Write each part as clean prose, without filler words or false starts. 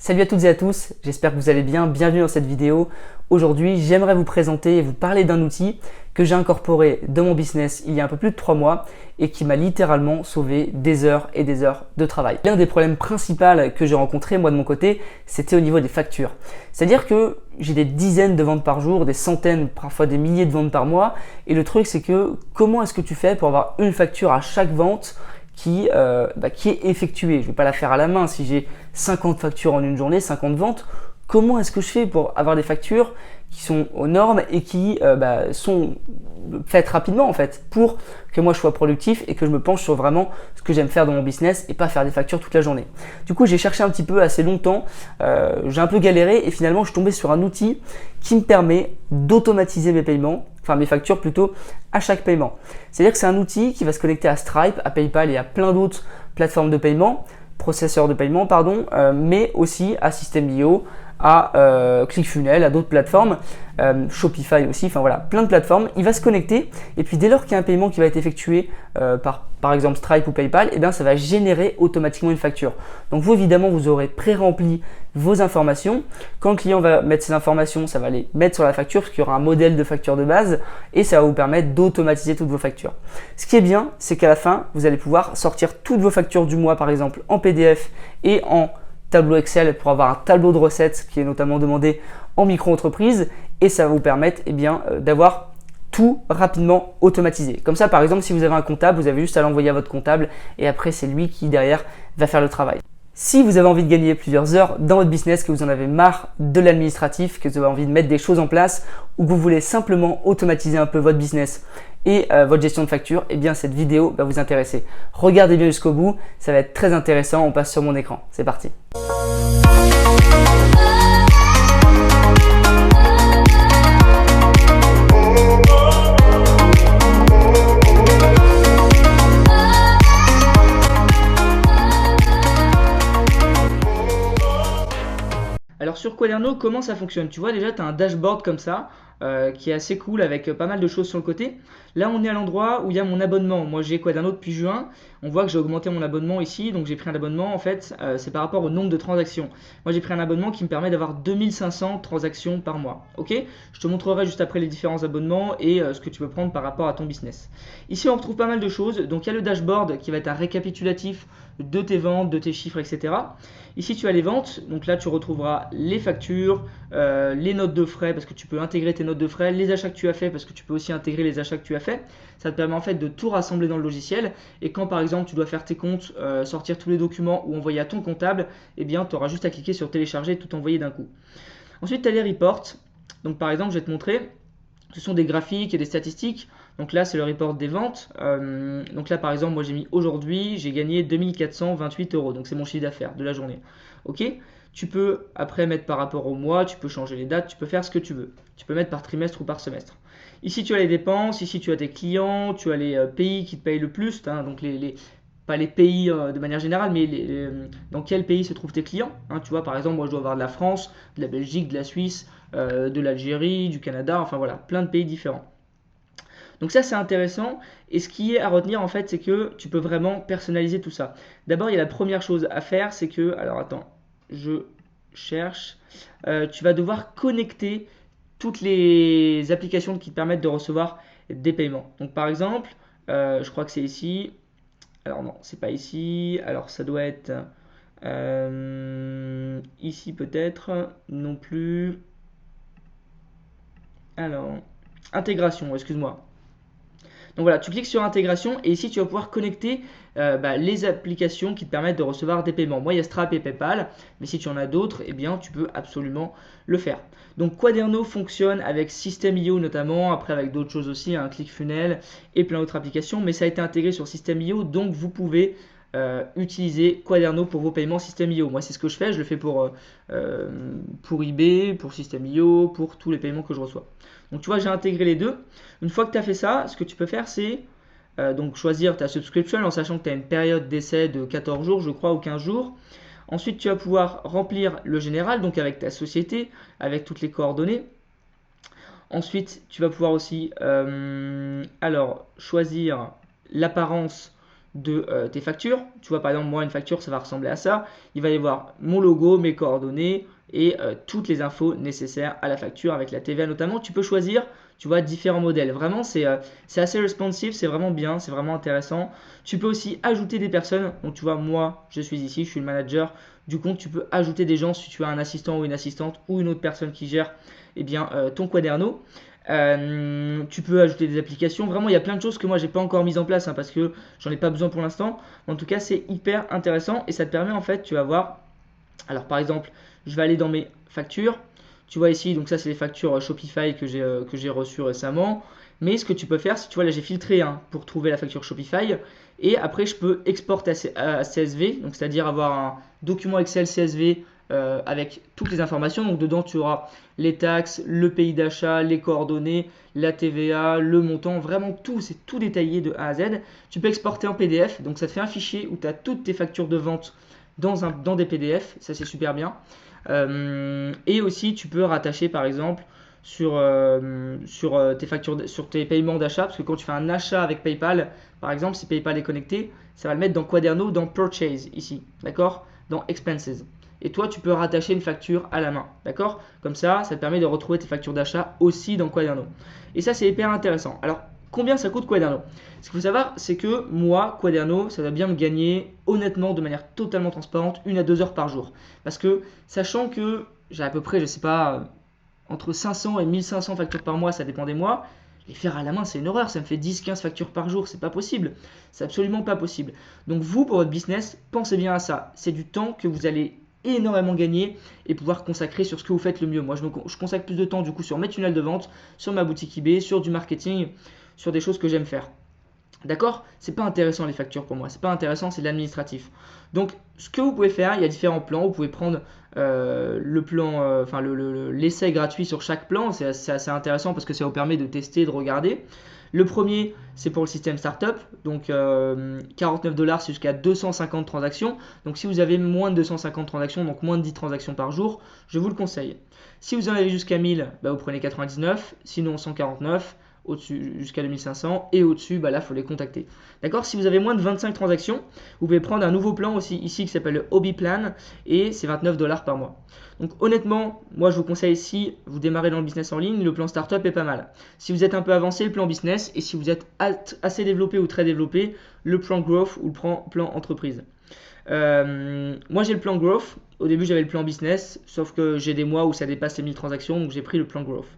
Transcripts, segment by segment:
Salut à toutes et à tous, j'espère que vous allez bien, bienvenue dans cette vidéo. Aujourd'hui, j'aimerais vous présenter et vous parler d'un outil que j'ai incorporé dans mon business il y a un peu plus de 3 mois et qui m'a littéralement sauvé des heures et des heures de travail. L'un des problèmes principaux que j'ai rencontré moi de mon côté, c'était au niveau des factures. C'est-à-dire que j'ai des dizaines de ventes par jour, des centaines, parfois des milliers de ventes par mois et le truc c'est que comment est-ce que tu fais pour avoir une facture à chaque vente qui est effectuée. Je ne vais pas la faire à la main. Si j'ai 50 factures en une journée, 50 ventes, comment est-ce que je fais pour avoir des factures qui sont aux normes et qui sont faites rapidement en fait pour que moi je sois productif et que je me penche sur vraiment ce que j'aime faire dans mon business et pas faire des factures toute la journée. Du coup, j'ai cherché un petit peu assez longtemps, j'ai un peu galéré et finalement je suis tombé sur un outil qui me permet d'automatiser mes paiements, enfin mes factures plutôt, à chaque paiement. C'est-à-dire que c'est un outil qui va se connecter à Stripe, à PayPal et à plein d'autres plateformes de paiement, processeurs de paiement pardon, mais aussi à System.io, à ClickFunnels, à d'autres plateformes, Shopify aussi, enfin voilà, plein de plateformes. Il va se connecter et puis dès lors qu'il y a un paiement qui va être effectué par exemple Stripe ou PayPal, et bien ça va générer automatiquement une facture. Donc vous évidemment vous aurez pré-rempli vos informations. Quand le client va mettre ses informations, ça va les mettre sur la facture parce qu'il y aura un modèle de facture de base et ça va vous permettre d'automatiser toutes vos factures. Ce qui est bien, c'est qu'à la fin, vous allez pouvoir sortir toutes vos factures du mois par exemple en PDF et en tableau Excel pour avoir un tableau de recettes qui est notamment demandé en micro-entreprise et ça va vous permettre d'avoir tout rapidement automatisé. Comme ça, par exemple, si vous avez un comptable, vous avez juste à l'envoyer à votre comptable et après, c'est lui qui derrière va faire le travail. Si vous avez envie de gagner plusieurs heures dans votre business, que vous en avez marre de l'administratif, que vous avez envie de mettre des choses en place ou que vous voulez simplement automatiser un peu votre business et votre gestion de facture, eh bien cette vidéo va vous intéresser. Regardez bien jusqu'au bout, ça va être très intéressant. On passe sur mon écran. C'est parti. Alors sur Quaderno, comment ça fonctionne? Tu vois déjà, tu as un dashboard comme ça qui est assez cool avec pas mal de choses sur le côté. Là, on est à l'endroit où il y a mon abonnement. Moi, j'ai Quaderno depuis juin. On voit que j'ai augmenté mon abonnement ici. Donc, j'ai pris un abonnement. En fait, c'est par rapport au nombre de transactions. Moi, j'ai pris un abonnement qui me permet d'avoir 2500 transactions par mois. Ok? Je te montrerai juste après les différents abonnements et ce que tu peux prendre par rapport à ton business. Ici, on retrouve pas mal de choses. Donc, il y a le dashboard qui va être un récapitulatif de tes ventes, de tes chiffres, etc. Ici, tu as les ventes. Donc là, tu retrouveras les factures, les notes de frais parce que tu peux intégrer tes notes de frais, les achats que tu as fait parce que tu peux aussi intégrer les achats que tu as fait. Ça te permet en fait de tout rassembler dans le logiciel. Et quand par exemple, tu dois faire tes comptes, sortir tous les documents ou envoyer à ton comptable, eh bien, tu auras juste à cliquer sur télécharger et tout envoyer d'un coup. Ensuite, tu as les reports. Donc par exemple, je vais te montrer. Ce sont des graphiques et des statistiques. Donc là, c'est le report des ventes. Donc là, par exemple, moi j'ai mis aujourd'hui, j'ai gagné 2428 euros. Donc c'est mon chiffre d'affaires de la journée. Ok? Tu peux après mettre par rapport au mois, tu peux changer les dates, tu peux faire ce que tu veux. Tu peux mettre par trimestre ou par semestre. Ici, tu as les dépenses, ici, tu as tes clients, tu as les pays qui te payent le plus. Donc pas les pays de manière générale, mais dans quel pays se trouvent tes clients. Tu vois, par exemple, moi je dois avoir de la France, de la Belgique, de la Suisse, de l'Algérie, du Canada, enfin voilà, plein de pays différents. Donc ça c'est intéressant et ce qui est à retenir en fait c'est que tu peux vraiment personnaliser tout ça. D'abord il y a la première chose à faire c'est que, alors attends, je cherche, tu vas devoir connecter toutes les applications qui te permettent de recevoir des paiements. Donc par exemple, je crois que c'est ici, alors non c'est pas ici, alors ça doit être ici peut-être, non plus, alors intégration, excuse-moi. Donc voilà, tu cliques sur intégration et ici tu vas pouvoir connecter les applications qui te permettent de recevoir des paiements. Moi il y a Stripe et PayPal, mais si tu en as d'autres, eh bien tu peux absolument le faire. Donc Quaderno fonctionne avec System.io notamment, après avec d'autres choses aussi, ClickFunnels et plein d'autres applications, mais ça a été intégré sur System.io, donc vous pouvez utiliser Quaderno pour vos paiements System.io. Moi c'est ce que je fais le fais pour eBay, pour System.io, pour tous les paiements que je reçois. Donc tu vois, j'ai intégré les deux. Une fois que tu as fait ça, ce que tu peux faire, c'est donc choisir ta subscription en sachant que tu as une période d'essai de 14 jours, je crois, ou 15 jours. Ensuite, tu vas pouvoir remplir le général, donc avec ta société, avec toutes les coordonnées. Ensuite, tu vas pouvoir aussi choisir l'apparence de tes factures. Tu vois, par exemple, moi, une facture, ça va ressembler à ça. Il va y avoir mon logo, mes coordonnées et toutes les infos nécessaires à la facture avec la TVA notamment. Tu peux choisir, tu vois, différents modèles. Vraiment, c'est assez responsive, c'est vraiment bien, c'est vraiment intéressant. Tu peux aussi ajouter des personnes. Donc, tu vois, moi, je suis ici, je suis le manager du compte. Tu peux ajouter des gens si tu as un assistant ou une assistante ou une autre personne qui gère ton Quaderno. Tu peux ajouter des applications. Vraiment, il y a plein de choses que moi, j'ai pas encore mises en place parce que j'en ai pas besoin pour l'instant. En tout cas, c'est hyper intéressant et ça te permet en fait, tu vas voir. Alors, par exemple, je vais aller dans mes factures. Tu vois ici, donc ça, c'est les factures Shopify que j'ai reçues récemment. Mais ce que tu peux faire, c'est, tu vois, là, j'ai filtré pour trouver la facture Shopify. Et après, je peux exporter à CSV, donc c'est-à-dire avoir un document Excel CSV avec toutes les informations. Donc dedans, tu auras les taxes, le pays d'achat, les coordonnées, la TVA, le montant, vraiment tout, c'est tout détaillé de A à Z. Tu peux exporter en PDF, donc ça te fait un fichier où tu as toutes tes factures de vente dans des PDF, ça c'est super bien. Et aussi, tu peux rattacher par exemple sur tes factures, sur tes paiements d'achat, parce que quand tu fais un achat avec PayPal, par exemple, si PayPal est connecté, ça va le mettre dans Quaderno, dans Purchase ici, d'accord, dans Expenses. Et toi, tu peux rattacher une facture à la main, d'accord? Comme ça te permet de retrouver tes factures d'achat aussi dans Quaderno. Et ça, c'est hyper intéressant. Alors, combien ça coûte Quaderno? Ce qu'il faut savoir, c'est que moi, Quaderno, ça va bien me gagner, honnêtement, de manière totalement transparente, 1 à 2 heures par jour. Parce que, sachant que j'ai à peu près, je sais pas, entre 500 et 1500 factures par mois, ça dépend des mois. Les faire à la main, c'est une horreur. Ça me fait 10-15 factures par jour. C'est pas possible. C'est absolument pas possible. Donc, vous, pour votre business, pensez bien à ça. C'est du temps que vous allez énormément gagner et pouvoir consacrer sur ce que vous faites le mieux. Moi, je consacre plus de temps du coup sur mes tunnels de vente, sur ma boutique eBay, sur du marketing, sur des choses que j'aime faire. D'accord? C'est pas intéressant les factures pour moi, c'est pas intéressant, c'est de l'administratif. Donc, ce que vous pouvez faire, il y a différents plans. Vous pouvez prendre le plan, l'essai gratuit sur chaque plan. C'est assez intéressant parce que ça vous permet de tester, de regarder. Le premier, c'est pour le système startup. Donc, 49 $, c'est jusqu'à 250 transactions. Donc, si vous avez moins de 250 transactions, donc moins de 10 transactions par jour, je vous le conseille. Si vous en avez jusqu'à 1000, vous prenez 99, sinon 149. Au-dessus jusqu'à 2500 et au-dessus, là, il faut les contacter. D'accord? Si vous avez moins de 25 transactions, vous pouvez prendre un nouveau plan aussi ici qui s'appelle le Hobby Plan et c'est 29 $ par mois. Donc honnêtement, moi je vous conseille si vous démarrez dans le business en ligne, le plan startup est pas mal. Si vous êtes un peu avancé, le plan business et si vous êtes assez développé ou très développé, le plan growth ou le plan entreprise. Moi j'ai le plan growth. Au début j'avais le plan business, sauf que j'ai des mois où ça dépasse les 1000 transactions, donc j'ai pris le plan growth.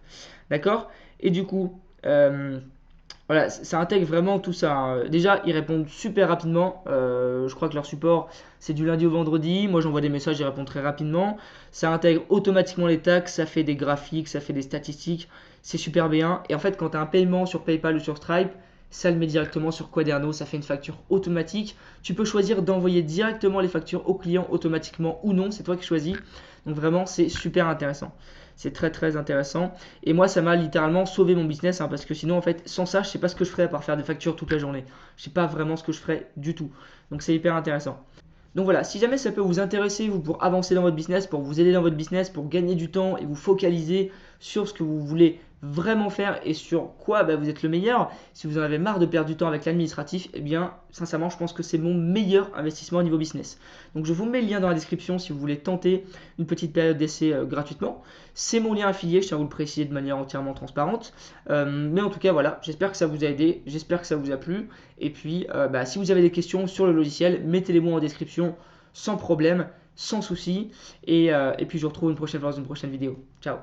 D'accord? Et du coup, voilà, ça intègre vraiment tout ça. Déjà, ils répondent super rapidement. Je crois que leur support, c'est du lundi au vendredi. Moi, j'envoie des messages, ils répondent très rapidement. Ça intègre automatiquement les taxes, ça fait des graphiques, ça fait des statistiques. C'est super bien. Et en fait, quand tu as un paiement sur PayPal ou sur Stripe, ça le met directement sur Quaderno, ça fait une facture automatique. Tu peux choisir d'envoyer directement les factures au client automatiquement ou non, c'est toi qui choisis. Donc vraiment, c'est super intéressant. C'est très très intéressant. Et moi, ça m'a littéralement sauvé mon business parce que sinon, en fait, sans ça, je sais pas ce que je ferais à part faire des factures toute la journée. Je sais pas vraiment ce que je ferais du tout. Donc c'est hyper intéressant. Donc voilà, si jamais ça peut vous intéresser, vous, pour avancer dans votre business, pour vous aider dans votre business, pour gagner du temps et vous focaliser sur ce que vous voulez vraiment faire et sur quoi vous êtes le meilleur, si vous en avez marre de perdre du temps avec l'administratif, eh bien sincèrement je pense que c'est mon meilleur investissement au niveau business. Donc je vous mets le lien dans la description si vous voulez tenter une petite période d'essai gratuitement. C'est mon lien affilié, je tiens à vous le préciser de manière entièrement transparente. Mais en tout cas voilà, j'espère que ça vous a aidé, j'espère que ça vous a plu. Et puis si vous avez des questions sur le logiciel, mettez-les moi en description sans problème, sans souci. Et puis je vous retrouve une prochaine fois dans une prochaine vidéo. Ciao.